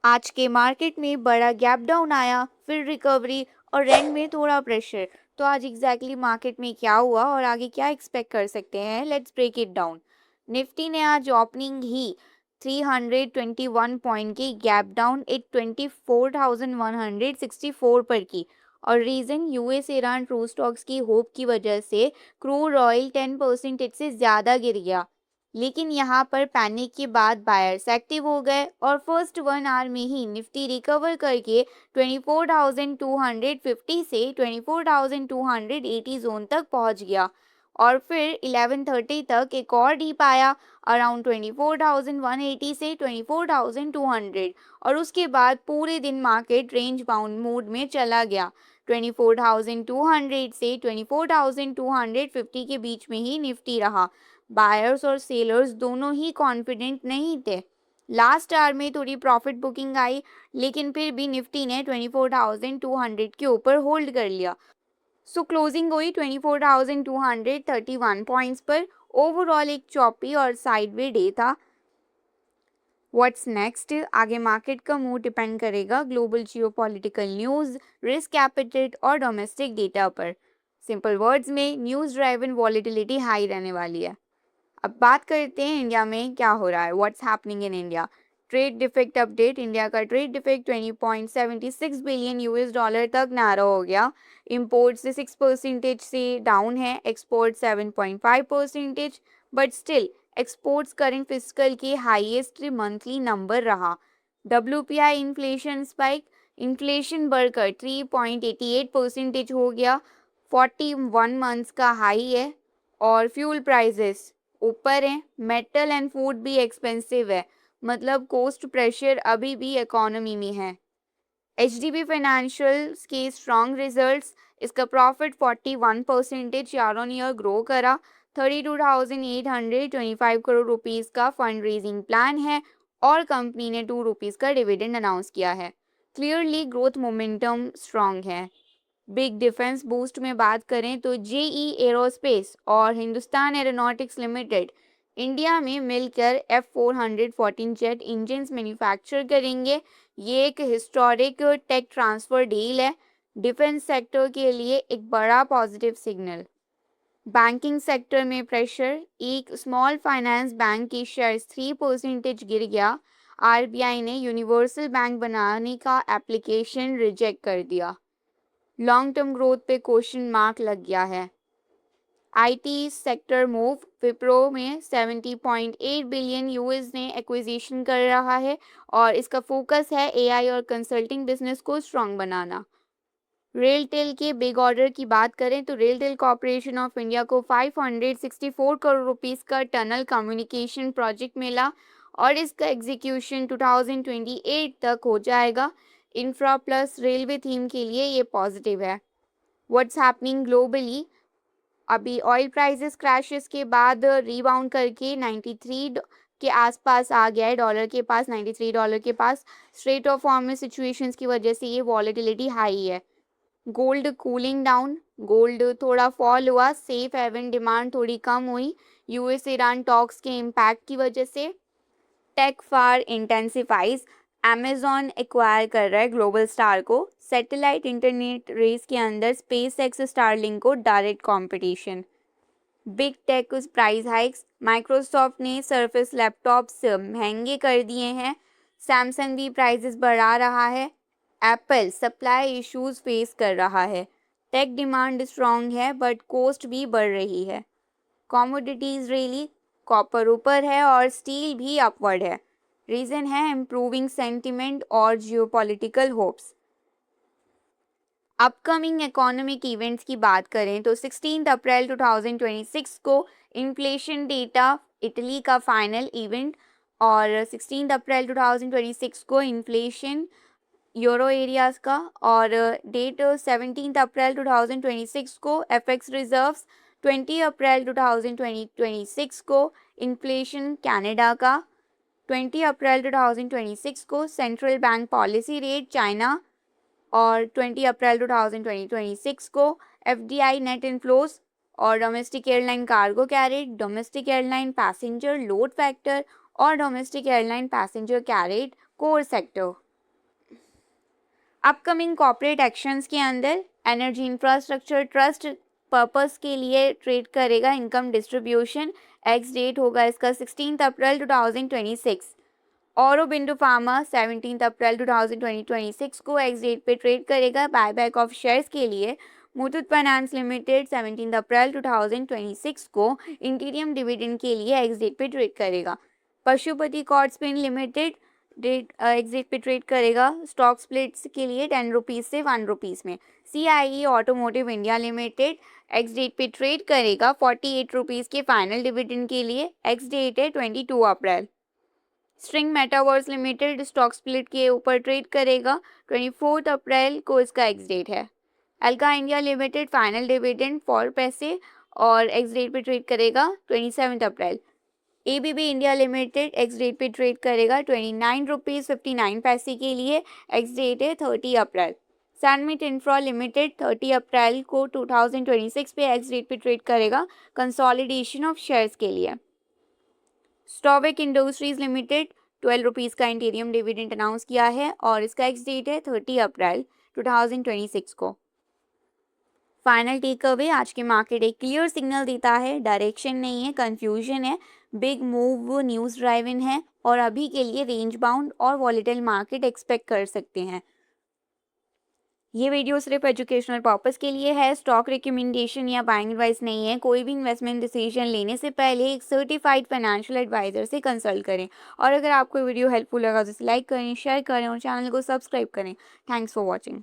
आज के मार्केट में बड़ा गैप डाउन आया, फिर रिकवरी और रेंट में थोड़ा प्रेशर। तो आज एग्जैक्टली मार्केट में क्या हुआ और आगे क्या एक्सपेक्ट कर सकते हैं, let's break it down. Nifty ने आज ओपनिंग ही 321 पॉइंट की गैप डाउन 24,164 पर की। और reason US Iran truce talks की होप की वजह से क्रूड ऑयल 10% से ज़्यादा गिर गया। लेकिन यहाँ पर पैनिक के बाद बायर्स एक्टिव हो गए और फर्स्ट 1 आवर में ही निफ्टी रिकवर करके 24,250 से 24,280 जोन तक पहुँच गया। और फिर 11:30 तक एक और डीप आया अराउंड 24,180 से 24,200 और उसके बाद पूरे दिन मार्केट रेंज बाउंड मोड में चला गया। 24,200 से 24,250 के बीच में ही निफ्टी रहा। बायर्स और सेलर्स दोनों ही कॉन्फिडेंट नहीं थे। लास्ट आवर में थोड़ी प्रॉफिट बुकिंग आई, लेकिन फिर भी निफ्टी ने 24,200 के ऊपर होल्ड कर लिया। सो क्लोजिंग हुई 24,231 पॉइंट्स पर। ओवरऑल एक चॉपी और साइडवे डे था। What's next? आगे मार्केट का मूड डिपेंड करेगा global geopolitical news, risk appetite और डोमेस्टिक डेटा पर। सिंपल वर्ड्स में न्यूज़ ड्राइवन वॉलेटिलिटी हाई रहने वाली है। अब बात करते हैं इंडिया में क्या हो रहा है, what's happening in India. Trade deficit update. India का trade deficit 20.76 billion US dollar तक नारा हो गया। इंपोर्ट से 6% से डाउन है, export 7.5%, but still exports current fiscal के हाईएस्ट मंथली नंबर रहा। WPI inflation spike. इन्फ्लेशन बढ़कर 3.88% हो गया, 41 मंथ्स का हाई है। और फ्यूल प्राइसेस ऊपर है, मेटल एंड फूड भी एक्सपेंसिव है, मतलब कॉस्ट प्रेशर अभी भी इकोनॉमी में है। HDB फाइनेंशियल्स के स्ट्रॉन्ग रिजल्ट्स। इसका profit 41% year on year grow करा। 32,825 करोड़ रुपीस का फंड रेजिंग प्लान है और कंपनी ने 2 रुपीस का डिविडेंड अनाउंस किया है। क्लियरली ग्रोथ मोमेंटम स्ट्रॉन्ग है। बिग डिफेंस बूस्ट में बात करें तो जेई एरोस्पेस और हिंदुस्तान एरोनॉटिक्स लिमिटेड इंडिया में मिलकर F414 जेट इंजन्स मैन्युफैक्चर करेंगे। ये एक हिस्टोरिक टेक ट्रांसफर डील है, डिफेंस सेक्टर के लिए एक बड़ा पॉजिटिव सिग्नल। बैंकिंग सेक्टर में प्रेशर। एक स्मॉल फाइनेंस बैंक की शेयर्स 3% गिर गया। RBI ने यूनिवर्सल बैंक बनाने का एप्लीकेशन रिजेक्ट कर दिया। लॉन्ग टर्म ग्रोथ पे क्वेश्चन मार्क लग गया है। IT sector move. विप्रो में 70.8 बिलियन यूएस ने एक्विजिशन कर रहा है और इसका फोकस है AI और कंसल्टिंग बिजनेस को स्ट्रॉन्ग बनाना। रेलटेल के बिग ऑर्डर की बात करें तो रेलटेल कॉर्पोरेशन ऑफ इंडिया को 564 करोड़ रुपीस का टनल कम्युनिकेशन प्रोजेक्ट मिला और इसका एग्जीक्यूशन 2028 तक हो जाएगा। इंफ्रा प्लस रेलवे थीम के लिए ये पॉजिटिव है। What's happening globally? अभी ऑयल प्राइसेस क्रैशेस के बाद रीबाउंड करके 93 के आसपास आ गया है, डॉलर के पास, $93 के पास। स्ट्रेट ऑफ हॉर्मुज़ सिचुएशंस की वजह से ये वॉलेटिलिटी हाई है। Gold cooling down. गोल्ड थोड़ा फॉल हुआ, सेफ हेवन डिमांड थोड़ी कम हुई यूएस ईरान टॉक्स के इम्पैक्ट की वजह से। टेक फार इंटेंसिफाइज। अमेजॉन एक्वायर कर रहा है ग्लोबल स्टार को। सैटेलाइट इंटरनेट रेस के अंदर स्पेस एक्स स्टारलिंक को direct competition. Big tech price hikes. Microsoft ने सरफेस लैपटॉप्स महंगे कर दिए हैं। सैमसंग भी प्राइसेस बढ़ा रहा है। एप्पल सप्लाई इश्यूज फेस कर रहा है। टेक डिमांड स्ट्रॉन्ग है बट कॉस्ट भी बढ़ रही है। कमोडिटीज रेली। कॉपर ऊपर है और स्टील भी अपवर्ड है। रीजन है इम्प्रूविंग सेंटिमेंट और geopolitical hopes. Upcoming economic events की बात करें तो 16 अप्रैल 2026 को इन्फ्लेशन डेटा, इटली का फाइनल इवेंट, और 16 अप्रैल 2026 को इन्फ्लेशन यूरो एरियाज का, और डेट 17 अप्रैल 2026 को एफएक्स रिजर्व्स, 20 अप्रैल 2026 को इन्फ्लेशन कनाडा का, 20 अप्रैल 2026 को central bank policy rate China, और 20 अप्रैल 2026 को एफडीआई नेट इनफ्लोज और domestic airline cargo carried, domestic airline passenger load factor और domestic airline passenger carried core sector. Upcoming corporate actions के अंदर energy infrastructure trust purpose के लिए trade करेगा। Income distribution ex date होगा इसका 16 अप्रैल 2026। औरोबिंदो फार्मा 17 अप्रैल 2026 को एक्स डेट पे ट्रेड करेगा बायबैक ऑफ शेयर्स के लिए। मुथूट फाइनेंस लिमिटेड 17 अप्रैल 2026 को इंटीरियम डिविडेंड के लिए एक्स डेट पे ट्रेड करेगा। Pashupati Cotspin limited date ex date पे ट्रेड करेगा स्टॉक स्प्लिट्स के लिए 10 रुपीज़ से 1 रुपीज़ में। CIE automotive India limited ex date पे ट्रेड करेगा 48 रुपीज़ के फाइनल डिविडेंड के लिए। एक्स डेट है 22 April. String metaverse limited stock split के ऊपर ट्रेड करेगा 24 अप्रैल को इसका एक्स डेट है। Alka India limited final dividend 4 पैसे और एक्स डेट पे ट्रेड करेगा 27 April. ABB India limited ex date पे ट्रेड करेगा 29 रुपीज़ 59 पैसे के लिए। एक्स डेट है 30 अप्रैल। सैनमिट इंफ्रा लिमिटेड 30 अप्रैल को 2026 पे एक्स डेट पे ट्रेड करेगा कंसोलिडेशन ऑफ शेयर्स के लिए। स्टॉवेक इंडस्ट्रीज लिमिटेड 12 रुपीज़ का इंटीरियम डिविडेंड अनाउंस किया है और इसका एक्स डेट है 30 अप्रैल 2026 को। फाइनल टेक अवे, आज के मार्केट एक क्लियर सिग्नल देता है, डायरेक्शन नहीं है, कंफ्यूजन है, बिग मूव न्यूज़ ड्राइवन है और अभी के लिए रेंज बाउंड और वॉलेटाइल मार्केट एक्सपेक्ट कर सकते हैं। ये वीडियो सिर्फ एजुकेशनल पर्पस के लिए है, स्टॉक रिकमेंडेशन या बाइंग एडवाइस नहीं है। कोई भी इन्वेस्टमेंट डिसीजन लेने से पहले एक सर्टिफाइड फाइनेंशियल एडवाइजर से कंसल्ट करें। और अगर आपको वीडियो हेल्पफुल लगा तो इसे लाइक करें, शेयर करें और चैनल को सब्सक्राइब करें। Thanks for watching.